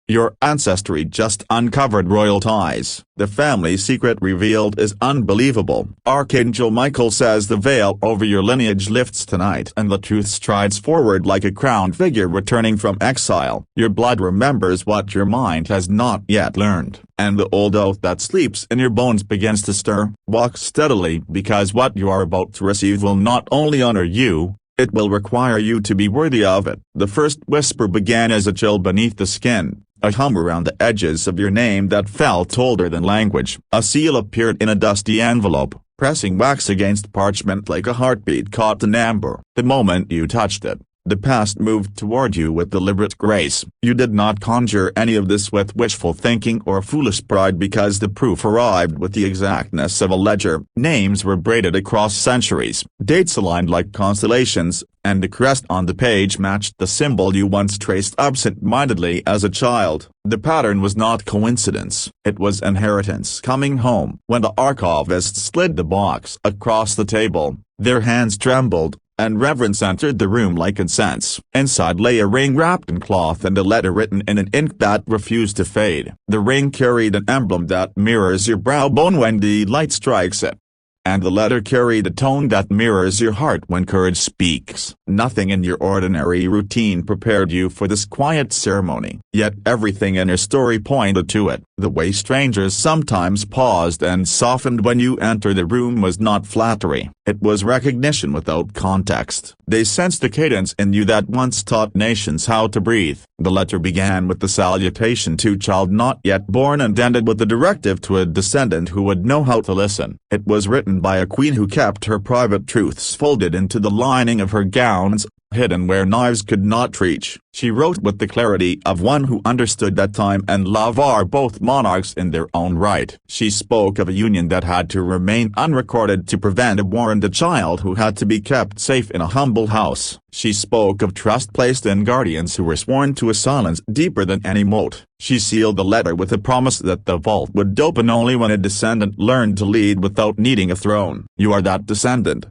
Your ancestry just uncovered royal ties. The family secret revealed is unbelievable. Archangel Michael says the veil over your lineage lifts tonight and the truth strides forward like a crowned figure returning from exile. Your blood remembers what your mind has not yet learned, and the old oath that sleeps in your bones begins to stir. Walk steadily, because what you are about to receive will not only honor you, it will require you to be worthy of it. The first whisper began as a chill beneath the skin, a hum around the edges of your name that felt older than language. A seal appeared in a dusty envelope, pressing wax against parchment like a heartbeat caught in amber. The moment you touched it, the past moved toward you with deliberate grace. You did not conjure any of this with wishful thinking or foolish pride, because the proof arrived with the exactness of a ledger. Names were braided across centuries, dates aligned like constellations, and the crest on the page matched the symbol you once traced absent-mindedly as a child. The pattern was not coincidence, it was inheritance coming home. When the archivist slid the box across the table, their hands trembled, and reverence entered the room like incense. Inside lay a ring wrapped in cloth and a letter written in an ink that refused to fade. The ring carried an emblem that mirrors your brow bone when the light strikes it, and the letter carried a tone that mirrors your heart when courage speaks. Nothing in your ordinary routine prepared you for this quiet ceremony, yet everything in your story pointed to it. The way strangers sometimes paused and softened when you entered the room was not flattery, it was recognition without context. They sensed the cadence in you that once taught nations how to breathe. The letter began with the salutation to a child not yet born and ended with the directive to a descendant who would know how to listen. It was written by a queen who kept her private truths folded into the lining of her gowns, hidden where knives could not reach. She wrote with the clarity of one who understood that time and love are both monarchs in their own right. She spoke of a union that had to remain unrecorded to prevent a war, and a child who had to be kept safe in a humble house. She spoke of trust placed in guardians who were sworn to a silence deeper than any moat. She sealed the letter with a promise that the vault would open only when a descendant learned to lead without needing a throne. You are that descendant,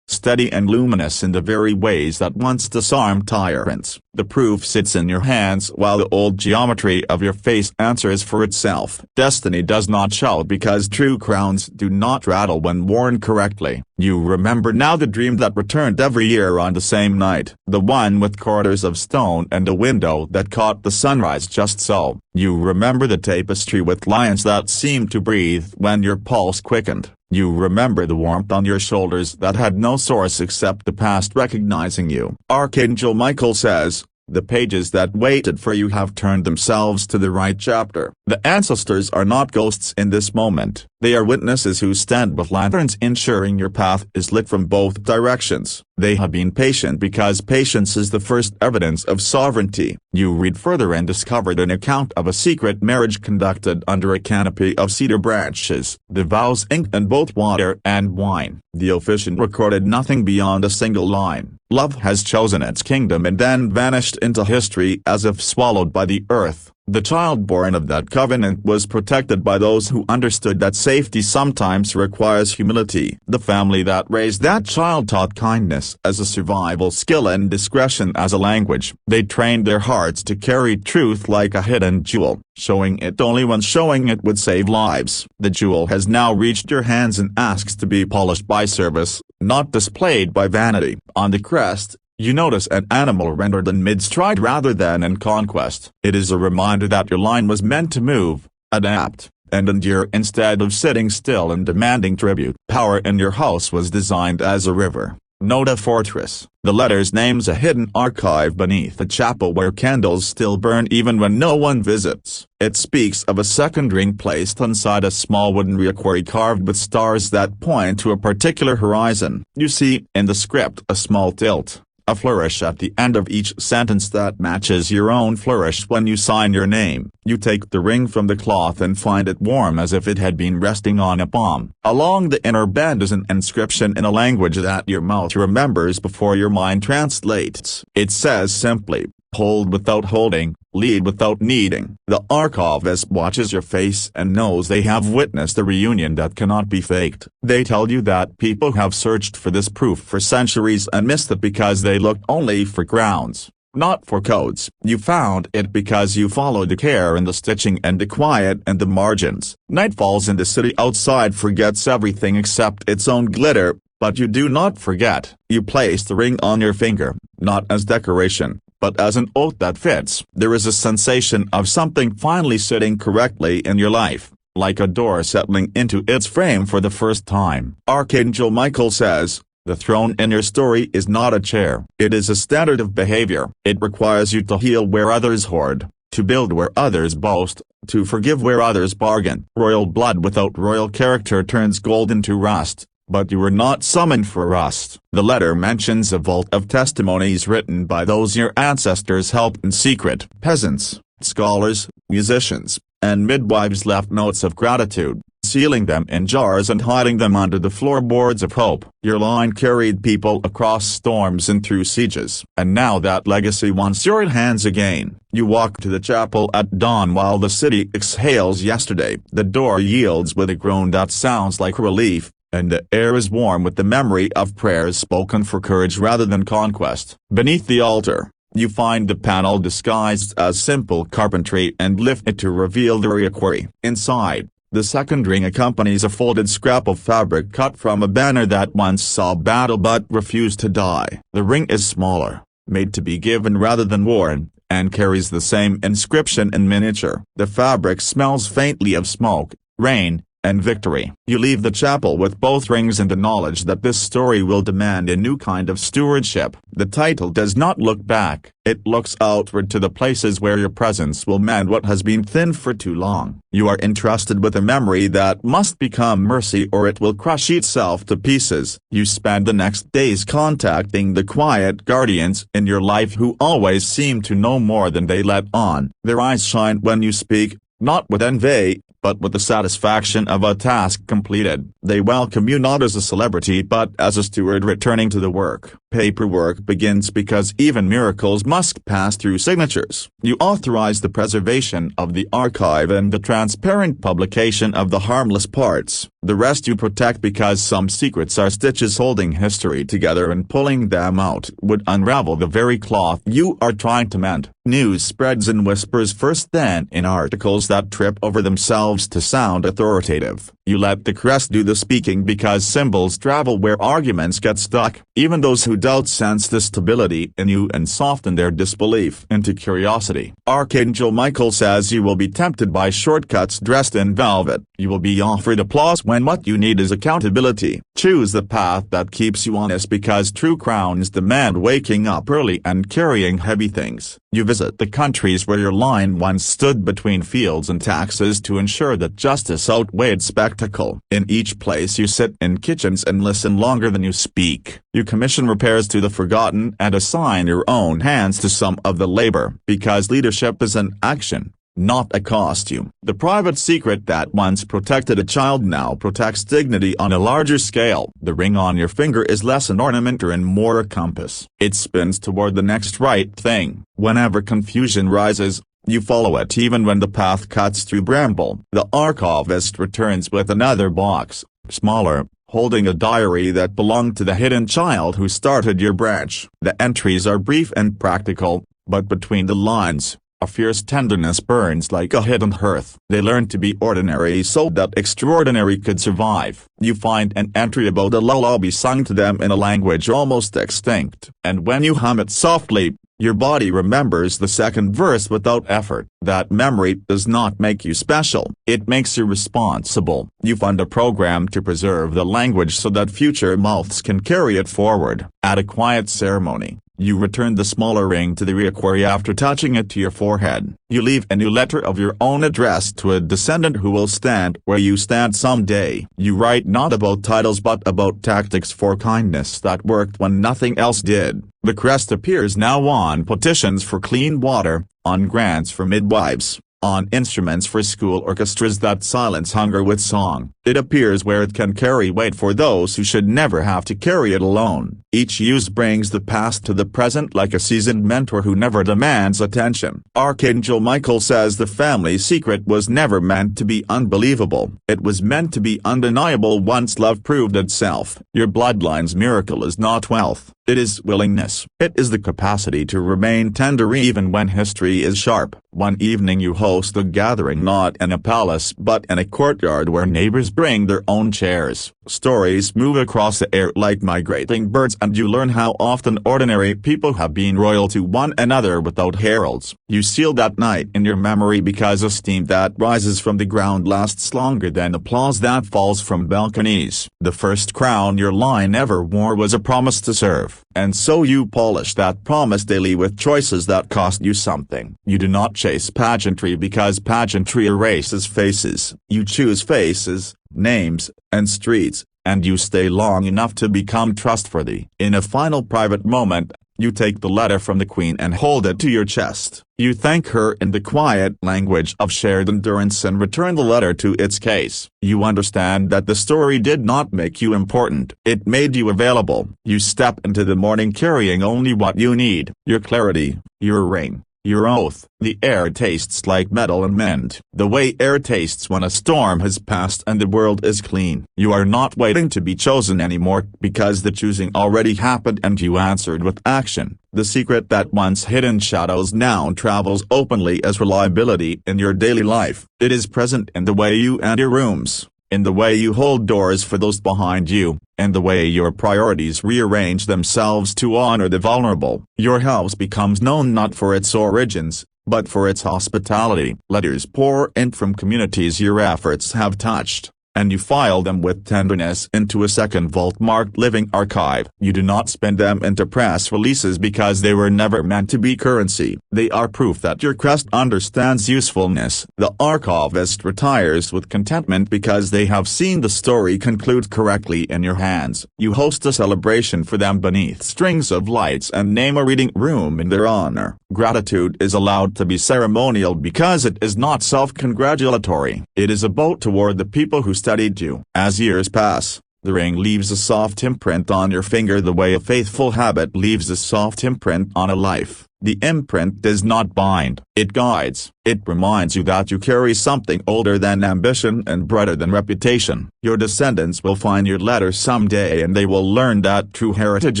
steady and luminous in the very ways that once disarmed tyrants. The proof sits in your hands while the old geometry of your face answers for itself. Destiny does not shout because true crowns do not rattle when worn correctly. You remember now the dream that returned every year on the same night, the one with corridors of stone and a window that caught the sunrise just so. You remember the tapestry with lions that seemed to breathe when your pulse quickened. You remember the warmth on your shoulders that had no source except the past recognizing you. Archangel Michael says, the pages that waited for you have turned themselves to the right chapter. The ancestors are not ghosts in this moment, they are witnesses who stand with lanterns ensuring your path is lit from both directions. They have been patient because patience is the first evidence of sovereignty. You read further and discovered an account of a secret marriage conducted under a canopy of cedar branches, the vows inked in both water and wine. The officiant recorded nothing beyond a single line. Love has chosen its kingdom and then vanished into history as if swallowed by the earth. The child born of that covenant was protected by those who understood that safety sometimes requires humility. The family that raised that child taught kindness as a survival skill and discretion as a language. They trained their hearts to carry truth like a hidden jewel, showing it only when showing it would save lives. The jewel has now reached your hands and asks to be polished by service, not displayed by vanity. On the crest, you notice an animal rendered in mid-stride rather than in conquest. It is a reminder that your line was meant to move, adapt, and endure instead of sitting still and demanding tribute. Power in your house was designed as a river, not a fortress. The letter's name's a hidden archive beneath a chapel where candles still burn even when no one visits. It speaks of a second ring placed inside a small wooden reliquary carved with stars that point to a particular horizon. You see, in the script, a small tilt, a flourish at the end of each sentence that matches your own flourish when you sign your name. You take the ring from the cloth and find it warm as if it had been resting on a palm. Along the inner band is an inscription in a language that your mouth remembers before your mind translates. It says simply, hold without holding, lead without needing. The archivist watches your face and knows they have witnessed a reunion that cannot be faked. They tell you that people have searched for this proof for centuries and missed it because they looked only for crowns. not for codes. You found it because you followed the care in the stitching and the quiet and the margins. Night falls and the city outside forgets everything except its own glitter, but you do not forget. You place the ring on your finger, not as decoration, but as an oath that fits. There is a sensation of something finally sitting correctly in your life, like a door settling into its frame for the first time. Archangel Michael says, the throne in your story is not a chair. It is a standard of behavior. It requires you to heal where others hoard, to build where others boast, to forgive where others bargain. Royal blood without royal character turns gold into rust. But you were not summoned for rust. The letter mentions a vault of testimonies written by those your ancestors helped in secret. Peasants, scholars, musicians, and midwives left notes of gratitude, sealing them in jars and hiding them under the floorboards of hope. Your line carried people across storms and through sieges. And now that legacy wants your hands again. You walk to the chapel at dawn while the city exhales yesterday. The door yields with a groan that sounds like relief, and the air is warm with the memory of prayers spoken for courage rather than conquest. Beneath the altar, you find the panel disguised as simple carpentry and lift it to reveal the reliquary. Inside, the second ring accompanies a folded scrap of fabric cut from a banner that once saw battle but refused to die. The ring is smaller, made to be given rather than worn, and carries the same inscription in miniature. The fabric smells faintly of smoke, rain, and victory. You leave the chapel with both rings and the knowledge that this story will demand a new kind of stewardship. The title does not look back, it looks outward to the places where your presence will mend what has been thinned for too long. You are entrusted with a memory that must become mercy or it will crush itself to pieces. You spend the next days contacting the quiet guardians in your life who always seem to know more than they let on. Their eyes shine when you speak, not with envy, but with the satisfaction of a task completed. They welcome you not as a celebrity but as a steward returning to the work. Paperwork begins because even miracles must pass through signatures. You authorize the preservation of the archive and the transparent publication of the harmless parts. The rest you protect because some secrets are stitches holding history together and pulling them out would unravel the very cloth you are trying to mend. News spreads in whispers first, then in articles that trip over themselves to sound authoritative. You let the crest do the speaking because symbols travel where arguments get stuck. Even those who doubt sense the stability in you and soften their disbelief into curiosity. Archangel Michael says you will be tempted by shortcuts dressed in velvet. You will be offered applause when what you need is accountability. Choose the path that keeps you honest because true crowns demand waking up early and carrying heavy things. You visit the countries where your line once stood between fields and taxes to ensure that justice outweighed spectacle. In each place you sit in kitchens and listen longer than you speak. You commission repairs to the forgotten and assign your own hands to some of the labor. Because leadership is an action, not a costume. The private secret that once protected a child now protects dignity on a larger scale. The ring on your finger is less an ornament and more a compass. It spins toward the next right thing. Whenever confusion rises, you follow it even when the path cuts through bramble. The archivist returns with another box, smaller, holding a diary that belonged to the hidden child who started your branch. The entries are brief and practical, but between the lines, a fierce tenderness burns like a hidden hearth. They learned to be ordinary so that extraordinary could survive. You find an entry about a lullaby sung to them in a language almost extinct. And when you hum it softly, your body remembers the second verse without effort. That memory does not make you special. It makes you responsible. You fund a program to preserve the language so that future mouths can carry it forward. At a quiet ceremony, you return the smaller ring to the reliquary after touching it to your forehead. You leave a new letter of your own addressed to a descendant who will stand where you stand someday. You write not about titles but about tactics for kindness that worked when nothing else did. The crest appears now on petitions for clean water, on grants for midwives, on instruments for school orchestras that silence hunger with song. It appears where it can carry weight for those who should never have to carry it alone. Each use brings the past to the present like a seasoned mentor who never demands attention. Archangel Michael says the family secret was never meant to be unbelievable. It was meant to be undeniable once love proved itself. Your bloodline's miracle is not wealth, It is willingness. It is the capacity to remain tender even when history is sharp. One evening you host a gathering not in a palace but in a courtyard where neighbors bring their own chairs. Stories move across the air like migrating birds, and you learn how often ordinary people have been royal to one another without heralds. You seal that night in your memory because a steam that rises from the ground lasts longer than applause that falls from balconies. The first crown your line ever wore was a promise to serve, and so you polish that promise daily with choices that cost you something. You do not chase pageantry because pageantry erases faces. You choose faces, names, and streets, and you stay long enough to become trustworthy. In a final private moment, you take the letter from the Queen and hold it to your chest. You thank her in the quiet language of shared endurance and return the letter to its case. You understand that the story did not make you important. It made you available. You step into the morning carrying only what you need: your clarity, your ring, your oath. The air tastes like metal and mend. The way air tastes when a storm has passed and the world is clean. You are not waiting to be chosen anymore because the choosing already happened and you answered with action. The secret that once hid in shadows now travels openly as reliability in your daily life. It is present in the way you enter rooms, in the way you hold doors for those behind you, and the way your priorities rearrange themselves to honor the vulnerable. Your house becomes known not for its origins, but for its hospitality. Letters pour in from communities your efforts have touched, and you file them with tenderness into a second vault marked Living Archive. You do not spend them into press releases because they were never meant to be currency. They are proof that your crest understands usefulness. The archivist retires with contentment because they have seen the story conclude correctly in your hands. You host a celebration for them beneath strings of lights and name a reading room in their honor. Gratitude is allowed to be ceremonial because it is not self-congratulatory. It is a boat toward the people who studied you. As years pass, the ring leaves a soft imprint on your finger the way a faithful habit leaves a soft imprint on a life. The imprint does not bind, it guides. It reminds you that you carry something older than ambition and brighter than reputation. Your descendants will find your letter someday and they will learn that true heritage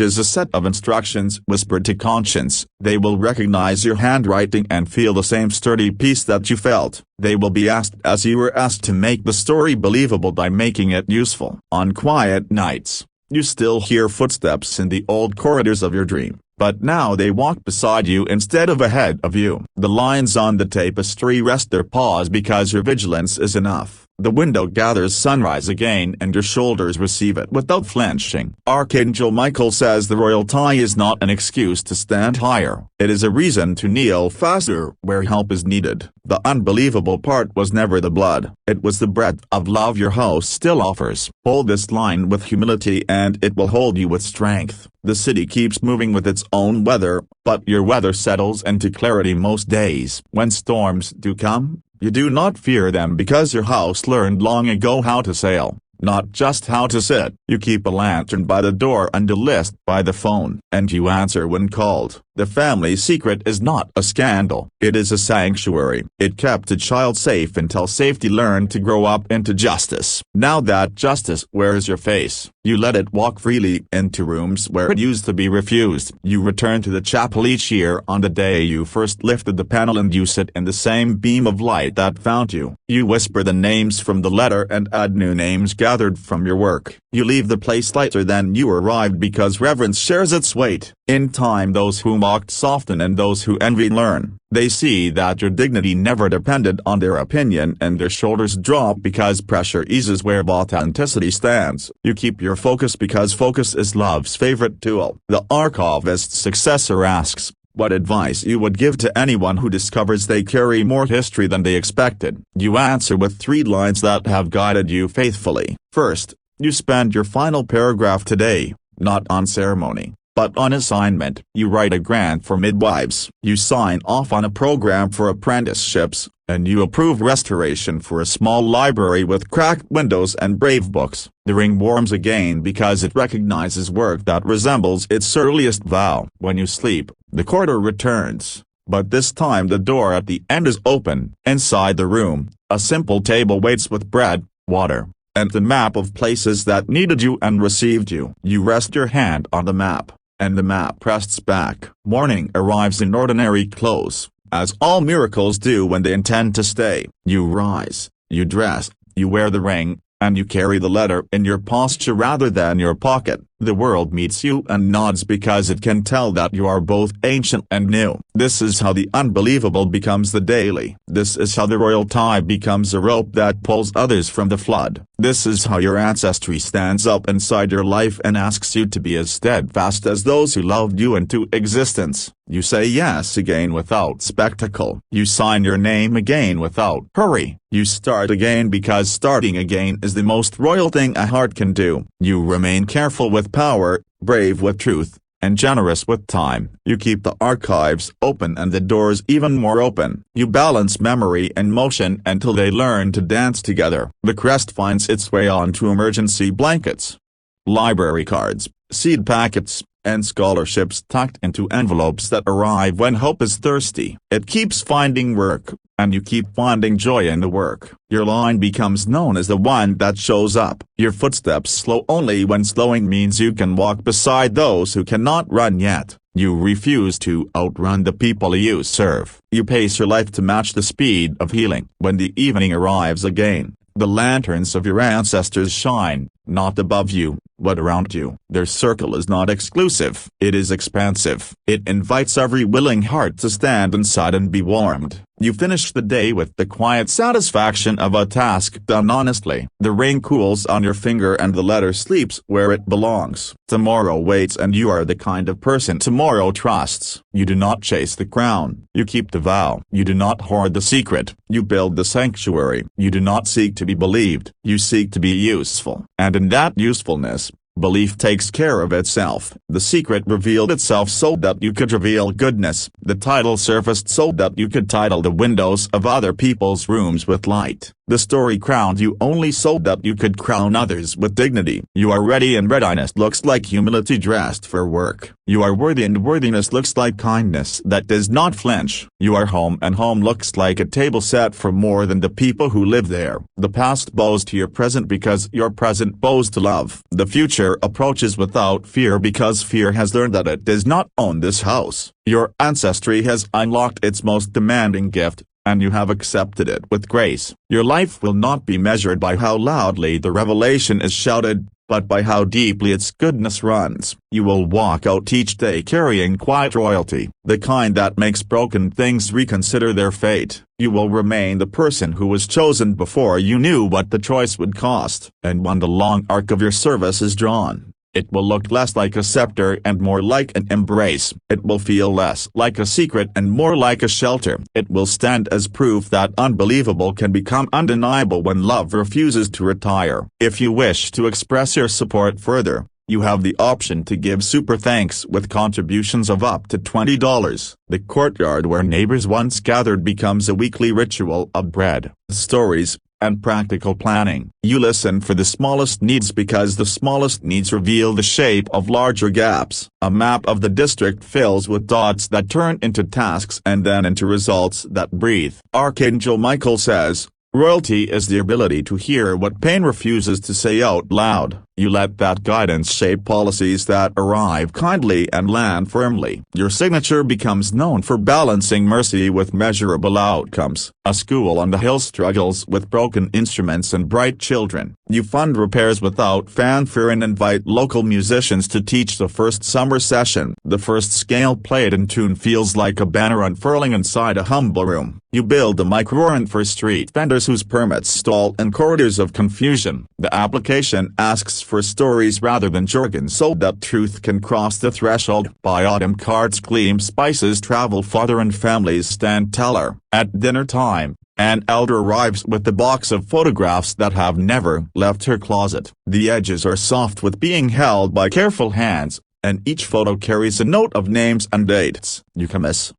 is a set of instructions whispered to conscience. They will recognize your handwriting and feel the same sturdy peace that you felt. They will be asked as you were asked to make the story believable by making it useful. On quiet nights, you still hear footsteps in the old corridors of your dream, but now they walk beside you instead of ahead of you. The lines on the tapestry rest their paws because your vigilance is enough. The window gathers sunrise again and your shoulders receive it without flinching. Archangel Michael says the royal tie is not an excuse to stand higher. It is a reason to kneel faster where help is needed. The unbelievable part was never the blood. It was the breadth of love your house still offers. Hold this line with humility and it will hold you with strength. The city keeps moving with its own weather, but your weather settles into clarity most days. When storms do come, you do not fear them because your house learned long ago how to sail, not just how to sit. You keep a lantern by the door and a list by the phone, and you answer when called. The family secret is not a scandal. It is a sanctuary. It kept a child safe until safety learned to grow up into justice. Now that justice wears your face, you let it walk freely into rooms where it used to be refused. You return to the chapel each year on the day you first lifted the panel and you sit in the same beam of light that found you. You whisper the names from the letter and add new names gathered from your work. You leave the place lighter than you arrived because reverence shares its weight. In time those who mocked soften and those who envy learn. They see that your dignity never depended on their opinion and their shoulders drop because pressure eases where authenticity stands. You keep your focus because focus is love's favorite tool. The archivist's successor asks, what advice you would give to anyone who discovers they carry more history than they expected? You answer with 3 lines that have guided you faithfully. First, you spend your final paragraph today, not on ceremony, but on assignment. You write a grant for midwives. You sign off on a program for apprenticeships, and you approve restoration for a small library with cracked windows and brave books. The ring warms again because it recognizes work that resembles its earliest vow. When you sleep, the corridor returns, but this time the door at the end is open. Inside the room, a simple table waits with bread, water, and the map of places that needed you and received you. You rest your hand on the map, and the map rests back. Morning arrives in ordinary clothes, as all miracles do when they intend to stay. You rise, you dress, you wear the ring, and you carry the letter in your posture rather than your pocket. The world meets you and nods because it can tell that you are both ancient and new. This is how the unbelievable becomes the daily. This is how the royal tie becomes a rope that pulls others from the flood. This is how your ancestry stands up inside your life and asks you to be as steadfast as those who loved you into existence. You say yes again without spectacle. You sign your name again without hurry. You start again because starting again is the most royal thing a heart can do. You remain careful with power, brave with truth, and generous with time. You keep the archives open and the doors even more open. You balance memory and motion until they learn to dance together. The crest finds its way onto emergency blankets, library cards, seed packets, and scholarships tucked into envelopes that arrive when hope is thirsty. It keeps finding work, and you keep finding joy in the work. Your line becomes known as the one that shows up. Your footsteps slow only when slowing means you can walk beside those who cannot run yet. You refuse to outrun the people you serve. You pace your life to match the speed of healing. When the evening arrives again, the lanterns of your ancestors shine, not above you, but around you. Their circle is not exclusive. It is expansive. It invites every willing heart to stand inside and be warmed. You finish the day with the quiet satisfaction of a task done honestly. The ring cools on your finger and the letter sleeps where it belongs. Tomorrow waits and you are the kind of person tomorrow trusts. You do not chase the crown. You keep the vow. You do not hoard the secret. You build the sanctuary. You do not seek to be believed. You seek to be useful. And in that usefulness, belief takes care of itself. The secret revealed itself so that you could reveal goodness. The title surfaced so that you could title the windows of other people's rooms with light. The story crowned you only so that you could crown others with dignity. You are ready and readiness looks like humility dressed for work. You are worthy and worthiness looks like kindness that does not flinch. You are home and home looks like a table set for more than the people who live there. The past bows to your present because your present bows to love. The future approaches without fear because fear has learned that it does not own this house. Your ancestry has unlocked its most demanding gift, and you have accepted it with grace. Your life will not be measured by how loudly the revelation is shouted, but by how deeply its goodness runs. You will walk out each day carrying quiet royalty, the kind that makes broken things reconsider their fate. You will remain the person who was chosen before you knew what the choice would cost. And when the long arc of your service is drawn, it will look less like a scepter and more like an embrace. It will feel less like a secret and more like a shelter. It will stand as proof that unbelievable can become undeniable when love refuses to retire. If you wish to express your support further, you have the option to give super thanks with contributions of up to $20. The courtyard where neighbors once gathered becomes a weekly ritual of bread, stories, and practical planning. You listen for the smallest needs because the smallest needs reveal the shape of larger gaps. A map of the district fills with dots that turn into tasks and then into results that breathe. Archangel Michael says, royalty is the ability to hear what pain refuses to say out loud. You let that guidance shape policies that arrive kindly and land firmly. Your signature becomes known for balancing mercy with measurable outcomes. A school on the hill struggles with broken instruments and bright children. You fund repairs without fanfare and invite local musicians to teach the first summer session. The first scale played in tune feels like a banner unfurling inside a humble room. You build a micro-warrant for street vendors whose permits stall in corridors of confusion. The application asks for stories rather than jargon so that truth can cross the threshold. By autumn carts gleam, spices travel farther and families stand teller. At dinner time, an elder arrives with a box of photographs that have never left her closet. The edges are soft with being held by careful hands, and each photo carries a note of names and dates. You can miss